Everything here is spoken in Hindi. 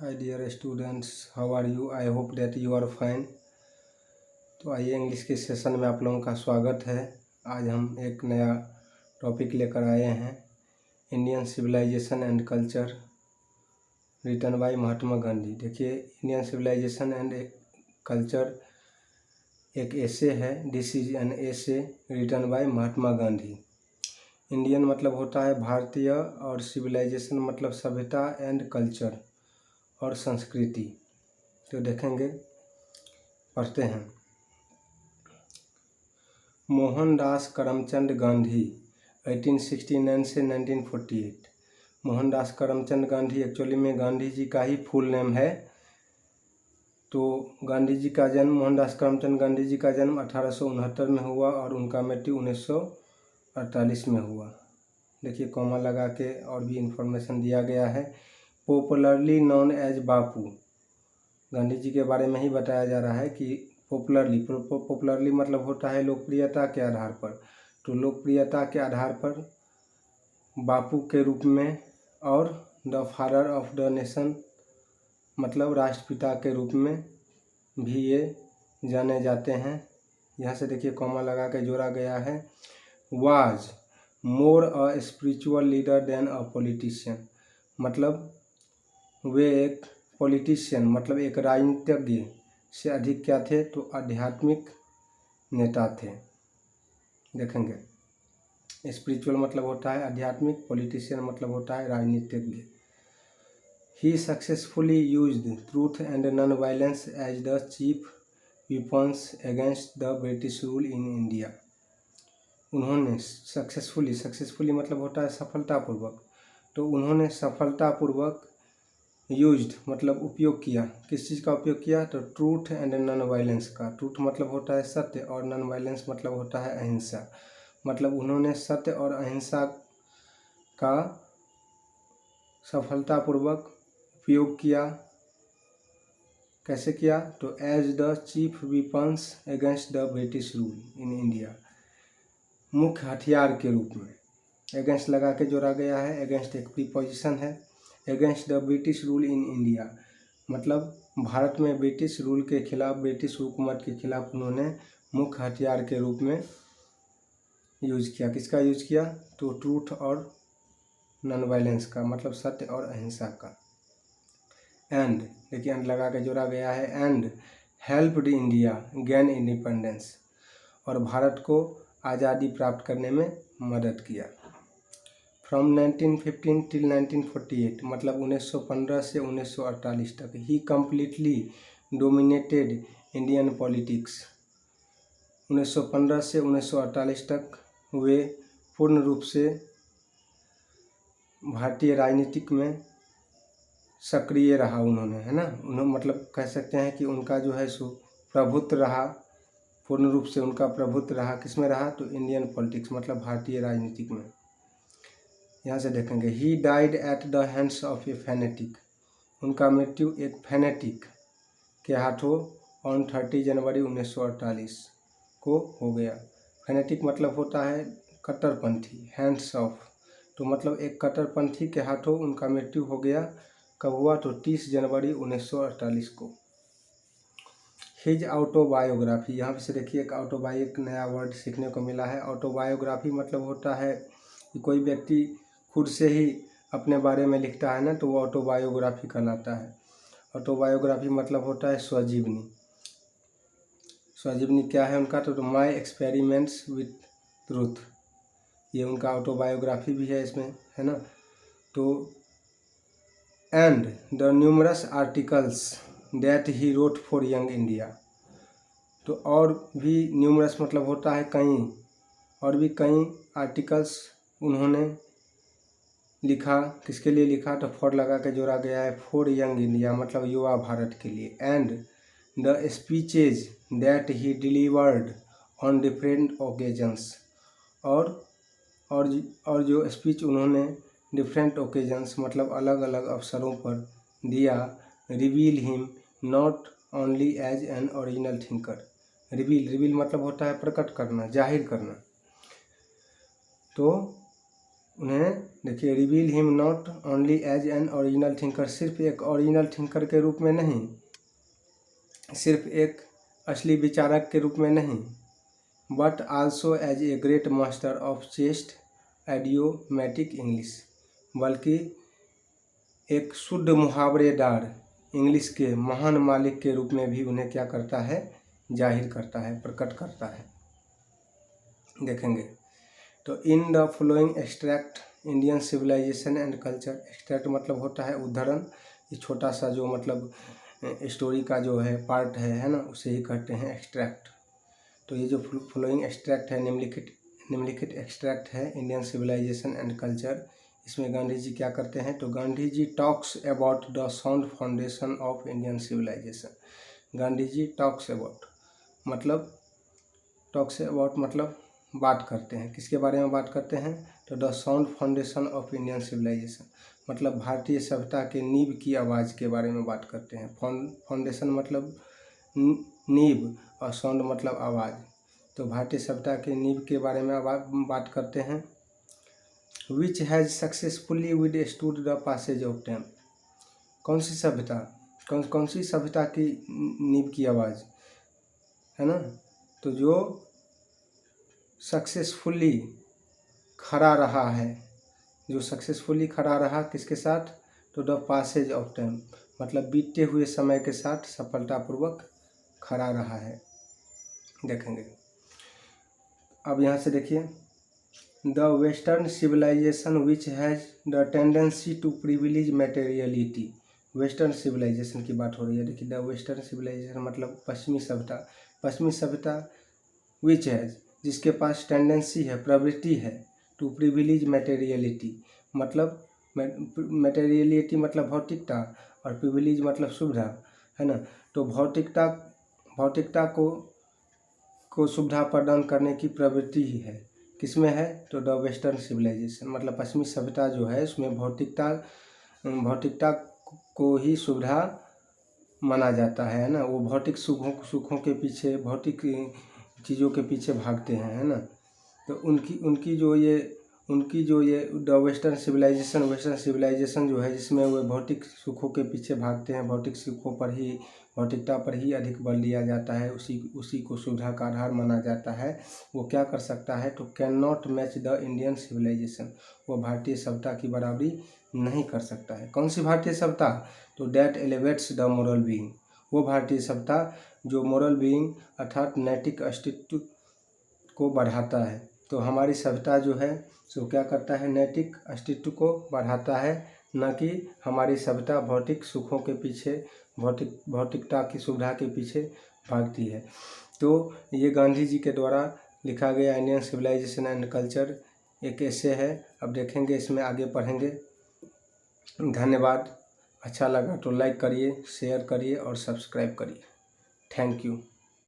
Hi dear students, how are you? I hope that you are fine. तो आइए इंग्लिश के सेशन में आप लोगों का स्वागत है। आज हम एक नया टॉपिक लेकर आए हैं, Indian civilisation and culture, written by Mahatma Gandhi. देखिए, इंडियन सिविलाइजेशन एंड कल्चर एक एसे है। This is an essay written by Mahatma Gandhi. Indian मतलब होता है भारतीय और सिविलाइजेशन मतलब सभ्यता एंड कल्चर और संस्कृति। तो देखेंगे, पढ़ते हैं। मोहनदास करमचंद गांधी 1869 से 1948। मोहनदास करमचंद गांधी एक्चुअली में गांधी जी का ही फुल नेम है। तो गांधी जी का जन्म, मोहनदास करमचंद गांधी जी का जन्म 1869 में हुआ और उनका मृत्यु 1948 में हुआ। देखिए, कॉमा लगा के और भी इंफॉर्मेशन दिया गया है। पॉपुलरली नोन एज बापू, गांधी जी के बारे में ही बताया जा रहा है कि पॉपुलरली मतलब होता है लोकप्रियता के आधार पर। तो लोकप्रियता के आधार पर बापू के रूप में, और the father of the nation मतलब राष्ट्रपिता के रूप में भी ये जाने जाते हैं। यहाँ से देखिए, कॉमा लगा के जोड़ा गया है। Was more a spiritual leader than a politician, मतलब वे एक पॉलिटिशियन मतलब एक राजनीतिज्ञ से अधिक क्या थे, तो आध्यात्मिक नेता थे। देखेंगे, स्पिरिचुअल मतलब होता है आध्यात्मिक, पॉलिटिशियन मतलब होता है राजनीतिज्ञ। He successfully used truth and non violence as the chief weapons against the British rule in India. उन्होंने सक्सेसफुली मतलब होता है सफलतापूर्वक। तो उन्होंने सफलतापूर्वक यूज्ड मतलब उपयोग किया। किस चीज़ का उपयोग किया, तो ट्रूथ एंड नॉन वायलेंस का। ट्रूथ मतलब होता है सत्य और नॉन वायलेंस मतलब होता है अहिंसा। मतलब उन्होंने सत्य और अहिंसा का सफलतापूर्वक उपयोग किया। कैसे किया, तो as the chief weapons against the British rule in India, मुख्य हथियार के रूप में। अगेंस्ट लगा के जोड़ा गया है। अगेंस्ट एक प्रीपोजिशन है। Against the British rule in India मतलब भारत में ब्रिटिश रूल के खिलाफ, ब्रिटिश हुकूमत के खिलाफ उन्होंने मुख्य हथियार के रूप में यूज किया। किसका यूज किया, तो ट्रूथ और नॉन वायलेंस का मतलब सत्य और अहिंसा का। एंड देखिए, एंड लगा के जोड़ा गया है। And helped India gain independence, और भारत को आज़ादी प्राप्त करने में मदद किया। फ्रॉम 1915 टिल 1948 मतलब 1915 से 1948 तक ही कम्प्लीटली डोमिनेटेड इंडियन पॉलिटिक्स। 1915 से 1948 तक वे पूर्ण रूप से भारतीय राजनीतिक में सक्रिय रहा उन्होंने, है ना। उन्होंने मतलब कह सकते हैं कि उनका जो है सो प्रभुत्व रहा, पूर्ण रूप से उनका प्रभुत्व रहा। किसमें रहा, तो इंडियन पॉलिटिक्स मतलब भारतीय राजनीतिक में। यहाँ से देखेंगे, he died at the hands of A fanatic, उनका मृत्यु एक फैनेटिक के हाथों ऑन 30 जनवरी 1948 को हो गया। फैनेटिक मतलब होता है कट्टरपंथी, हैंड्स ऑफ तो मतलब एक कट्टरपंथी के हाथों उनका मृत्यु हो गया। कब हुआ, तो 30 जनवरी 1948 को। हिज ऑटोबायोग्राफी, यहाँ से देखिए एक ऑटोबायो, एक नया वर्ड सीखने को मिला है। ऑटोबायोग्राफी मतलब होता है कि कोई व्यक्ति खुद से ही अपने बारे में लिखता है ना, तो वो ऑटोबायोग्राफी कहलाता है। ऑटोबायोग्राफी मतलब होता है स्वजीवनी। स्वजीवनी क्या है उनका, तो माई एक्सपेरिमेंट्स विथ ट्रूथ, ये उनका ऑटोबायोग्राफी भी है इसमें, है ना। तो and the numerous articles that he wrote for young India, तो और भी न्यूमरस मतलब होता है कई, और भी कई आर्टिकल्स उन्होंने लिखा। किसके लिए लिखा, तो फॉर लगा के जोड़ा गया है। फॉर यंग इंडिया मतलब युवा भारत के लिए। And the speeches that he delivered on different occasions, और जो स्पीच उन्होंने डिफरेंट ओकेजन्स मतलब अलग अलग अवसरों पर दिया। Reveal him not only as an original thinker, reveal मतलब होता है प्रकट करना, जाहिर करना। तो उन्हें देखिए, reveal him not only as an original thinker, सिर्फ एक ओरिजिनल थिंकर के रूप में नहीं, सिर्फ एक असली विचारक के रूप में नहीं, but also as a great master of chaste idiomatic English, बल्कि एक शुद्ध मुहावरेदार इंग्लिश के महान मालिक के रूप में भी उन्हें क्या करता है, जाहिर करता है, प्रकट करता है। देखेंगे तो in the following extract Indian civilisation and culture, extract मतलब होता है उद्धरण, ये छोटा सा जो मतलब स्टोरी का जो है पार्ट है ना, उसे ही कहते हैं एक्सट्रैक्ट। तो ये जो फॉलोइंग एक्सट्रैक्ट है, निम्नलिखित एक्सट्रैक्ट है इंडियन सिविलाइजेशन एंड कल्चर, इसमें गांधी जी क्या करते हैं, तो Gandhi ji talks about the sound foundation of Indian civilisation. Gandhi ji talks about मतलब बात करते हैं, किसके बारे में बात करते हैं, तो the sound foundation of Indian civilisation, मतलब भारतीय सभ्यता के नींव की आवाज़ के बारे में बात करते हैं। फाउंडेशन मतलब नींव और साउंड मतलब आवाज़, तो भारतीय सभ्यता के नींव के बारे में बात करते हैं। Which has successfully withstood the passage of time, कौन सी सभ्यता, कौन सी सभ्यता की नींव की आवाज़ है ना, तो जो सक्सेसफुली खड़ा रहा है, जो सक्सेसफुली खड़ा रहा किसके साथ, तो द पासेज ऑफ टाइम मतलब बीतते हुए समय के साथ सफलतापूर्वक खड़ा रहा है। देखेंगे अब यहाँ से देखिए, the western civilisation which has the tendency to privilege materiality, western civilisation की बात हो रही है। देखिए द वेस्टर्न सिविलाइजेशन मतलब पश्चिमी सभ्यता विच हैज़ जिसके पास टेंडेंसी है, प्रवृत्ति है, टू प्रिविलेज मटेरियलिटी मतलब मटेरियलिटी मतलब भौतिकता, और प्रिविलेज मतलब सुविधा है ना, तो भौतिकता को सुविधा प्रदान करने की प्रवृत्ति ही है, किसमें है, तो द वेस्टर्न सिविलाइजेशन मतलब पश्चिमी सभ्यता जो है उसमें भौतिकता को ही सुविधा माना जाता है ना, वो भौतिक सुखों के पीछे, भौतिक चीज़ों के पीछे भागते हैं, है ना। तो उनकी जो ये द वेस्टर्न सिविलाइजेशन जो है जिसमें वो भौतिक सुखों के पीछे भागते हैं, भौतिकता पर ही अधिक बल दिया जाता है, उसी को सुविधा का आधार माना जाता है, वो क्या कर सकता है, तो can not match the Indian civilisation, वो भारतीय सभ्यता की बराबरी नहीं कर सकता है। कौन सी भारतीय सभ्यता, तो that elevates the moral being, वो भारतीय सभ्यता जो मोरल बीइंग अर्थात नैतिक अस्तित्व को बढ़ाता है। तो हमारी सभ्यता जो है सो क्या करता है, नैतिक अस्तित्व को बढ़ाता है, न कि हमारी सभ्यता भौतिक सुखों के पीछे, भौतिकता की सुविधा के पीछे भागती है। तो ये गांधी जी के द्वारा लिखा गया इंडियन सिविलाइजेशन एंड कल्चर एक ऐसे है। अब देखेंगे, इसमें आगे पढ़ेंगे। धन्यवाद। अच्छा लगा तो लाइक करिए, शेयर करिए और सब्सक्राइब करिए। Thank you.